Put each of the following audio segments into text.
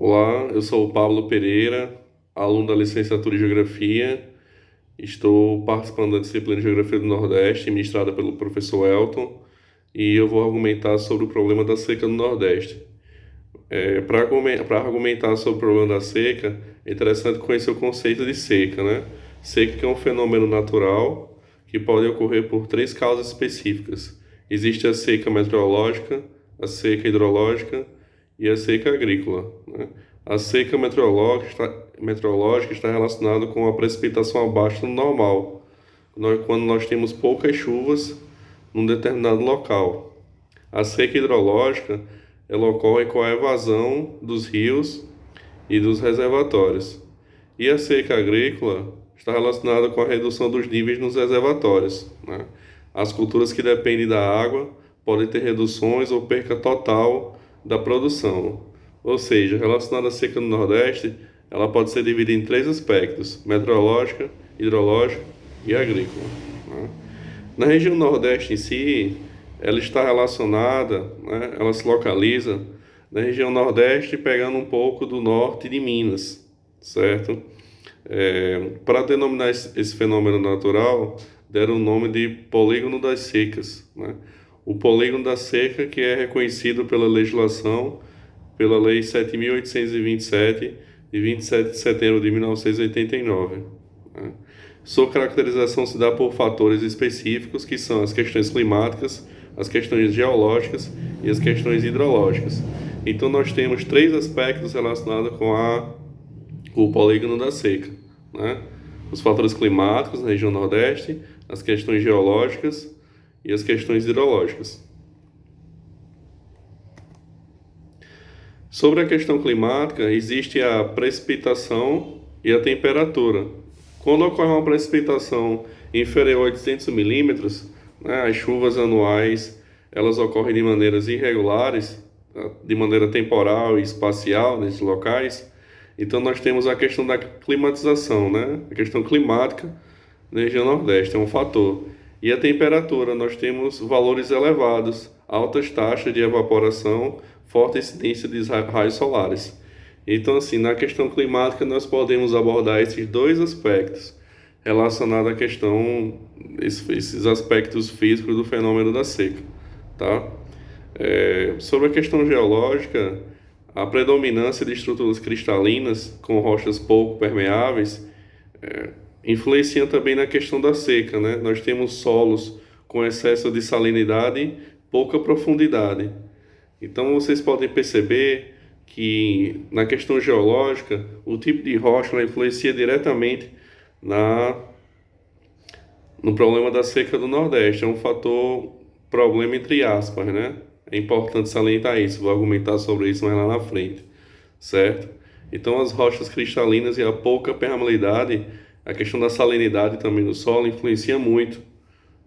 Olá, eu sou o Pablo Pereira, aluno da licenciatura em Geografia. Estou participando da disciplina de Geografia do Nordeste, ministrada pelo professor Elton, e eu vou argumentar sobre o problema da seca no Nordeste. Para argumentar sobre o problema da seca, é interessante conhecer o conceito de seca, né? Seca que é um fenômeno natural que pode ocorrer por três causas específicas. Existe a seca meteorológica, a seca hidrológica e a seca agrícola, né? A seca meteorológica está relacionada com a precipitação abaixo do normal, quando nós temos poucas chuvas num determinado local. A seca hidrológica ela ocorre com a evasão dos rios e dos reservatórios. E a seca agrícola está relacionada com a redução dos níveis nos reservatórios, né? As culturas que dependem da água podem ter reduções ou perca total da produção. Ou seja, relacionada à seca no Nordeste, ela pode ser dividida em três aspectos: meteorológica, hidrológica e agrícola, né? Na região Nordeste em si, ela está relacionada, né, ela se localiza na região Nordeste, pegando um pouco do norte de Minas, certo? Para denominar esse fenômeno natural, deram o nome de Polígono das Secas, né? O Polígono da Seca, que é reconhecido pela legislação, pela Lei 7.827, de 27 de setembro de 1989, né? Sua caracterização se dá por fatores específicos, que são as questões climáticas, as questões geológicas e as questões hidrológicas. Então, nós temos três aspectos relacionados com o polígono da seca, né? Os fatores climáticos na região Nordeste, as questões geológicas e as questões hidrológicas. Sobre a questão climática, existe a precipitação e a temperatura. Quando ocorre uma precipitação inferior a 800 milímetros, né, as chuvas anuais elas ocorrem de maneiras irregulares, tá? De maneira temporal e espacial nesses locais. Então nós temos a questão da climatização, né? A questão climática na região Nordeste é um fator. E a temperatura, nós temos valores elevados, altas taxas de evaporação, forte incidência de raios solares. Então, assim, na questão climática, nós podemos abordar esses dois aspectos relacionados à questão, esses aspectos físicos do fenômeno da seca, tá? Sobre a questão geológica, a predominância de estruturas cristalinas com rochas pouco permeáveis influenciam também na questão da seca, né? Nós temos solos com excesso de salinidade, pouca profundidade. Então vocês podem perceber que na questão geológica, o tipo de rocha ela influencia diretamente na no problema da seca do Nordeste. É um fator problema entre aspas, né? É importante salientar isso. Vou argumentar sobre isso mais lá na frente, certo? Então as rochas cristalinas e a pouca permeabilidade, a questão da salinidade também do solo influencia muito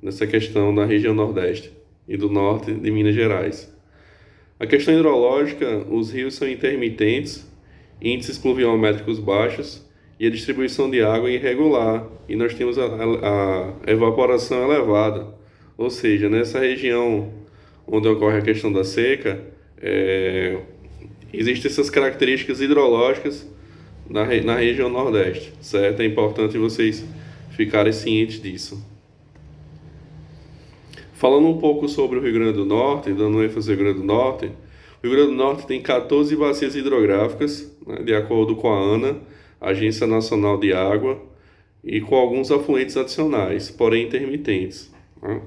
nessa questão da região Nordeste e do norte de Minas Gerais. A questão hidrológica, os rios são intermitentes, índices pluviométricos baixos e a distribuição de água é irregular, e nós temos a evaporação elevada. Ou seja, nessa região onde ocorre a questão da seca, existem essas características hidrológicas na região Nordeste, certo? É importante vocês ficarem cientes disso. Falando um pouco sobre o Rio Grande do Norte, dando ênfase ao Rio Grande do Norte, o Rio Grande do Norte tem 14 bacias hidrográficas, né, de acordo com a ANA, Agência Nacional de Água, e com alguns afluentes adicionais, porém intermitentes, né?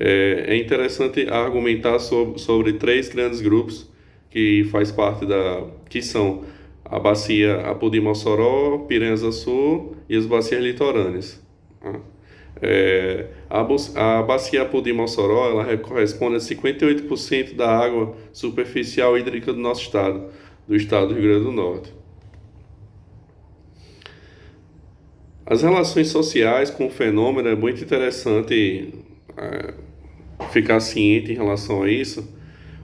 É interessante argumentar sobre três grandes grupos que faz parte que são a bacia Apodi-Mossoró, Piranhas-Açu e as bacias litorâneas, né? A bacia Apodi-Mossoró ela corresponde a 58% da água superficial hídrica do nosso estado, do estado do Rio Grande do Norte. As relações sociais com o fenômeno é muito interessante ficar ciente em relação a isso.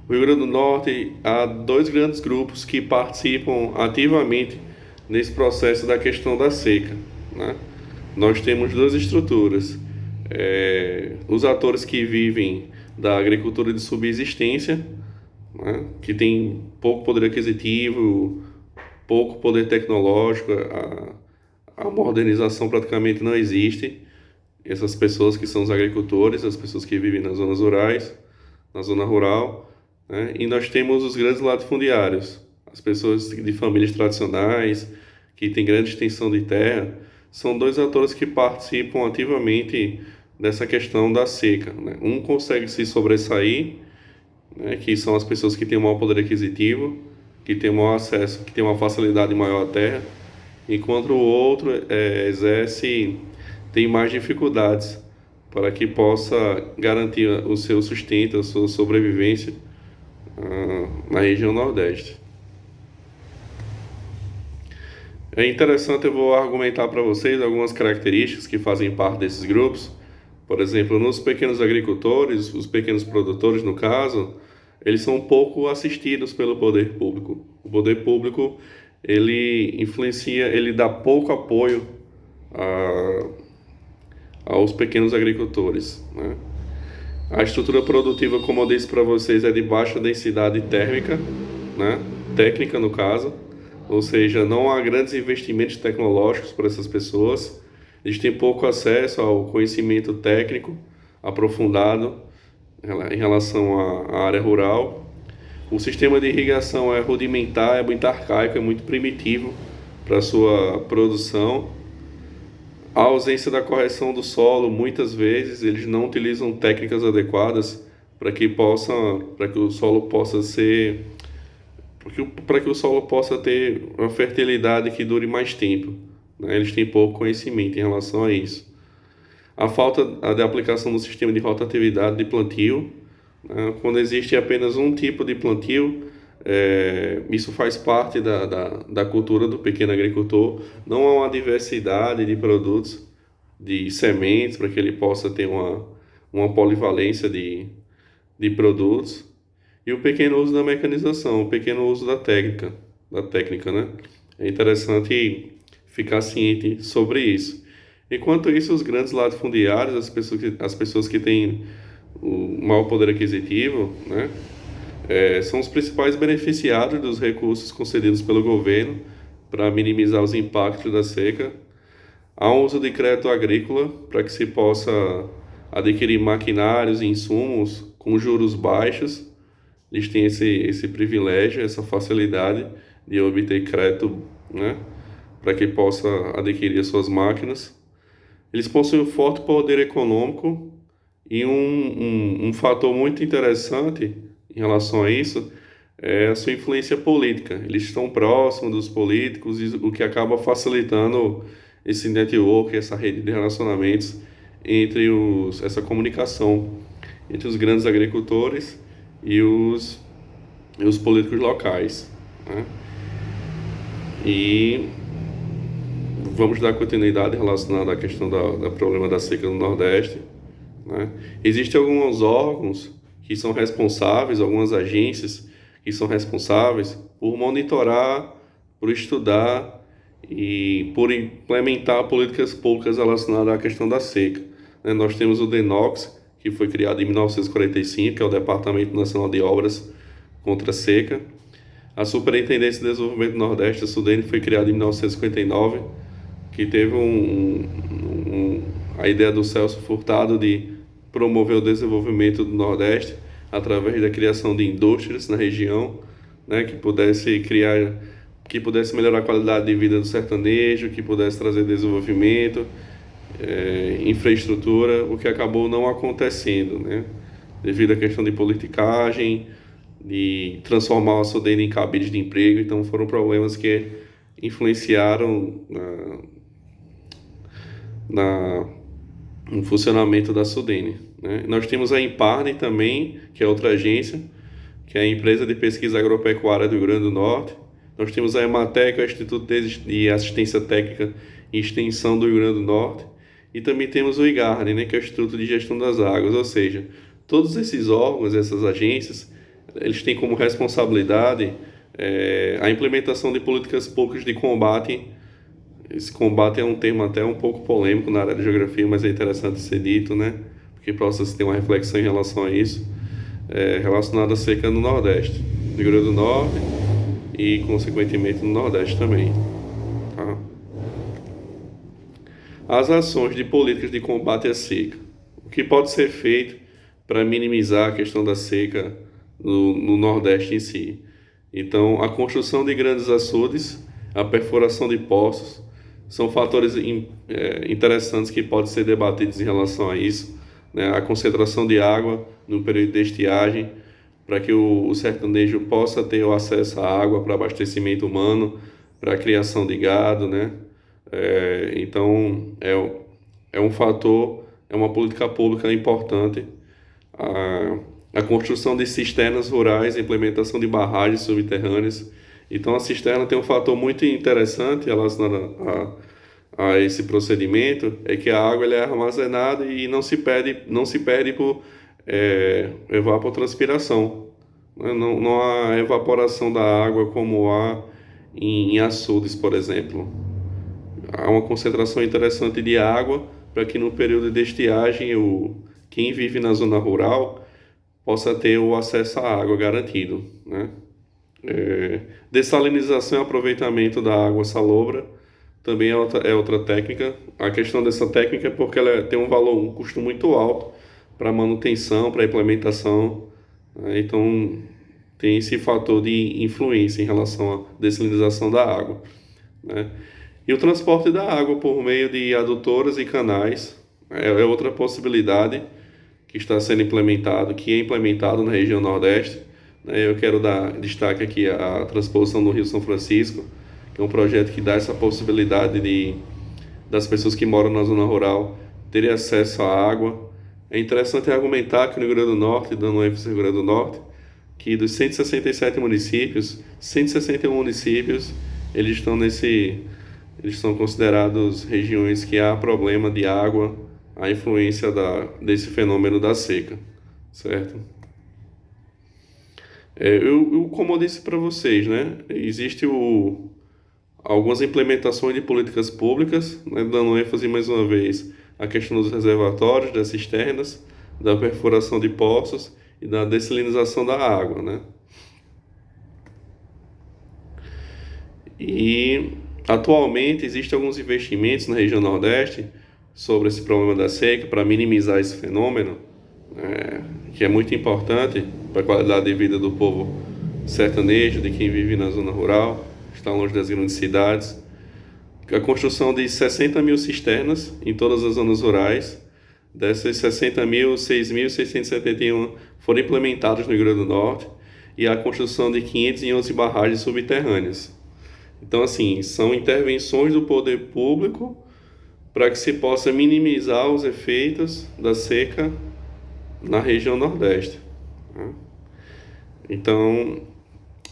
O Rio Grande do Norte há dois grandes grupos que participam ativamente nesse processo da questão da seca, né? Nós temos duas estruturas: os atores que vivem da agricultura de subsistência, né, que tem pouco poder aquisitivo, pouco poder tecnológico, a modernização praticamente não existe. Essas pessoas que são os agricultores, as pessoas que vivem nas zonas rurais, na zona rural, né? E nós temos os grandes latifundiários, as pessoas de famílias tradicionais, que têm grande extensão de terra, são dois atores que participam ativamente dessa questão da seca, né? Um consegue se sobressair, né, que são as pessoas que têm um maior poder aquisitivo, que têm maior acesso, que têm uma facilidade maior à terra, enquanto o outro tem mais dificuldades para que possa garantir o seu sustento, a sua sobrevivência na região Nordeste. É interessante, eu vou argumentar para vocês algumas características que fazem parte desses grupos. Por exemplo, nos pequenos agricultores, os pequenos produtores, no caso, eles são pouco assistidos pelo poder público. O poder público, ele influencia, ele dá pouco apoio aos pequenos agricultores, né? A estrutura produtiva, como eu disse para vocês, é de baixa densidade térmica, né? Técnica, no caso. Ou seja, não há grandes investimentos tecnológicos para essas pessoas. Eles têm pouco acesso ao conhecimento técnico aprofundado em relação à área rural. O sistema de irrigação é rudimentar, é muito arcaico, é muito primitivo para a sua produção. A ausência da correção do solo, muitas vezes, eles não utilizam técnicas adequadas para que o solo possa ser para que o solo possa ter uma fertilidade que dure mais tempo, né? Eles têm pouco conhecimento em relação a isso. A falta de aplicação do sistema de rotatividade de plantio, né? Quando existe apenas um tipo de plantio, isso faz parte da cultura do pequeno agricultor. Não há uma diversidade de produtos, de sementes, para que ele possa ter uma polivalência de produtos. E o pequeno uso da mecanização, o pequeno uso da técnica, né? É interessante ficar ciente sobre isso. Enquanto isso, os grandes latifundiários, as pessoas que têm o maior poder aquisitivo, né, são os principais beneficiários dos recursos concedidos pelo governo para minimizar os impactos da seca. Há um uso de crédito agrícola para que se possa adquirir maquinários e insumos com juros baixos. Eles têm esse privilégio, essa facilidade de obter crédito, né, para que possa adquirir as suas máquinas. Eles possuem um forte poder econômico e um fator muito interessante em relação a isso é a sua influência política. Eles estão próximos dos políticos, o que acaba facilitando esse network, essa rede de relacionamentos essa comunicação entre os grandes agricultores e os políticos locais, né? E vamos dar continuidade relacionada à questão da problema da seca no Nordeste, né? Existem alguns órgãos que são responsáveis, algumas agências que são responsáveis por monitorar, por estudar e por implementar políticas públicas relacionadas à questão da seca, né? Nós temos o DENOX, que foi criado em 1945, que é o Departamento Nacional de Obras contra a Seca. A Superintendência de Desenvolvimento do Nordeste, a SUDENE, foi criada em 1959, que teve a ideia do Celso Furtado de promover o desenvolvimento do Nordeste através da criação de indústrias na região, né, que pudesse melhorar a qualidade de vida do sertanejo, que pudesse trazer desenvolvimento, infraestrutura, o que acabou não acontecendo, né, devido à questão de politicagem, de transformar a SUDENE em cabide de emprego. Então foram problemas que influenciaram no funcionamento da SUDENE, né? Nós temos a Imparne também, que é outra agência, que é a Empresa de Pesquisa Agropecuária do Rio Grande do Norte. Nós temos a EMATEC, que é o Instituto de Assistência Técnica e Extensão do Rio Grande do Norte. E também temos o IGARNE, né, que é o Instituto de Gestão das Águas. Ou seja, todos esses órgãos, essas agências, eles têm como responsabilidade a implementação de políticas públicas de combate. Esse combate é um termo até um pouco polêmico na área de geografia, mas é interessante ser dito, né? Porque para vocês terem uma reflexão em relação a isso, relacionada à seca no Nordeste, no Rio Grande do Norte e, consequentemente, no Nordeste também. Tá? As ações de políticas de combate à seca. O que pode ser feito para minimizar a questão da seca no Nordeste em si? Então, a construção de grandes açudes, a perfuração de poços, são fatores interessantes que podem ser debatidos em relação a isso, né? A concentração de água no período de estiagem, para que o sertanejo possa ter o acesso à água para abastecimento humano, para a criação de gado, né? Então, é um fator, é uma política pública importante. A construção de cisternas rurais, a implementação de barragens subterrâneas. Então, a cisterna tem um fator muito interessante relacionado a esse procedimento, é que a água ela é armazenada e não se perde por evapotranspiração. Não há evaporação da água como há em açudes, por exemplo. Há uma concentração interessante de água para que no período de estiagem quem vive na zona rural possa ter o acesso à água garantido, né? Dessalinização e aproveitamento da água salobra também é outra técnica. A questão dessa técnica é porque ela tem um custo muito alto para manutenção, para implementação, né? Então tem esse fator de influência em relação à dessalinização da água, né? E o transporte da água por meio de adutoras e canais é outra possibilidade que está sendo implementado, que é implementado na região Nordeste, né? Eu quero dar destaque aqui à transposição do Rio São Francisco, que é um projeto que dá essa possibilidade das pessoas que moram na zona rural terem acesso à água. É interessante argumentar que no Rio Grande do Norte, dando ênfase no Rio Grande do Norte, que dos 167 municípios, 161 municípios, eles são considerados regiões que há problema de água, a influência desse fenômeno da seca, certo? Como eu disse para vocês, né, existe algumas implementações de políticas públicas, né, dando ênfase mais uma vez à questão dos reservatórios, das cisternas, da perfuração de poços e da dessalinização da água, né? E atualmente existem alguns investimentos na região Nordeste sobre esse problema da seca para minimizar esse fenômeno, que é muito importante para a qualidade de vida do povo sertanejo, de quem vive na zona rural, está longe das grandes cidades. A construção de 60 mil cisternas em todas as zonas rurais. Dessas 60 mil, 6.671 foram implementadas no Rio Grande do Norte, e a construção de 511 barragens subterrâneas. Então, assim, são intervenções do poder público para que se possa minimizar os efeitos da seca na região Nordeste, né? Então,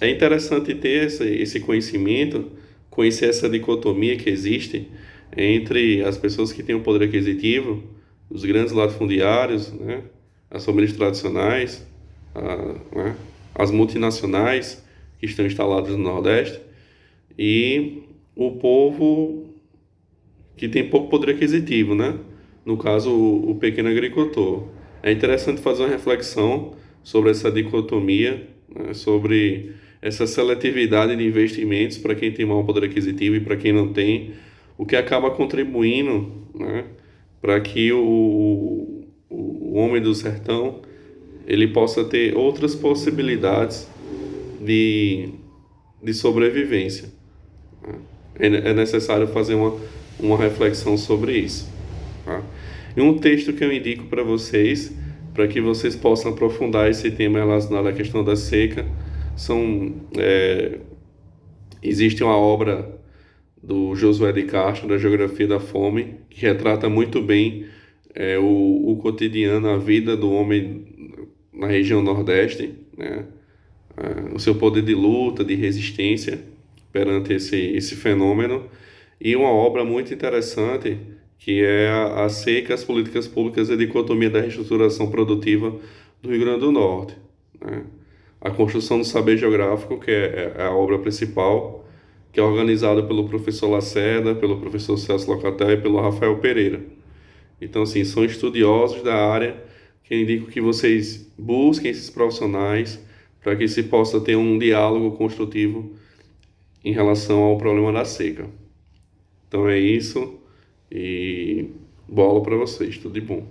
é interessante ter esse conhecimento, conhecer essa dicotomia que existe entre as pessoas que têm o poder aquisitivo, os grandes latifundiários, né, as famílias tradicionais, né, as multinacionais que estão instaladas no Nordeste, e o povo que tem pouco poder aquisitivo, né? No caso, o pequeno agricultor. É interessante fazer uma reflexão sobre essa dicotomia, né, sobre essa seletividade de investimentos para quem tem mau poder aquisitivo e para quem não tem, o que acaba contribuindo, né, para que o homem do sertão ele possa ter outras possibilidades de sobrevivência. É necessário fazer uma reflexão sobre isso, tá? E um texto que eu indico para vocês, para que vocês possam aprofundar esse tema relacionado à questão da seca, existe uma obra do Josué de Castro, da Geografia da Fome, que retrata muito bem o cotidiano, a vida do homem na região Nordeste, né? O seu poder de luta, de resistência perante esse fenômeno, e uma obra muito interessante que é a seca, as políticas públicas e a dicotomia da reestruturação produtiva do Rio Grande do Norte, né? A construção do saber geográfico, que é a obra principal, que é organizada pelo professor Lacerda, pelo professor Celso Locatel e pelo Rafael Pereira. Então, assim, são estudiosos da área que eu indico que vocês busquem esses profissionais para que se possa ter um diálogo construtivo em relação ao problema da seca. Então é isso e bola para vocês, tudo de bom.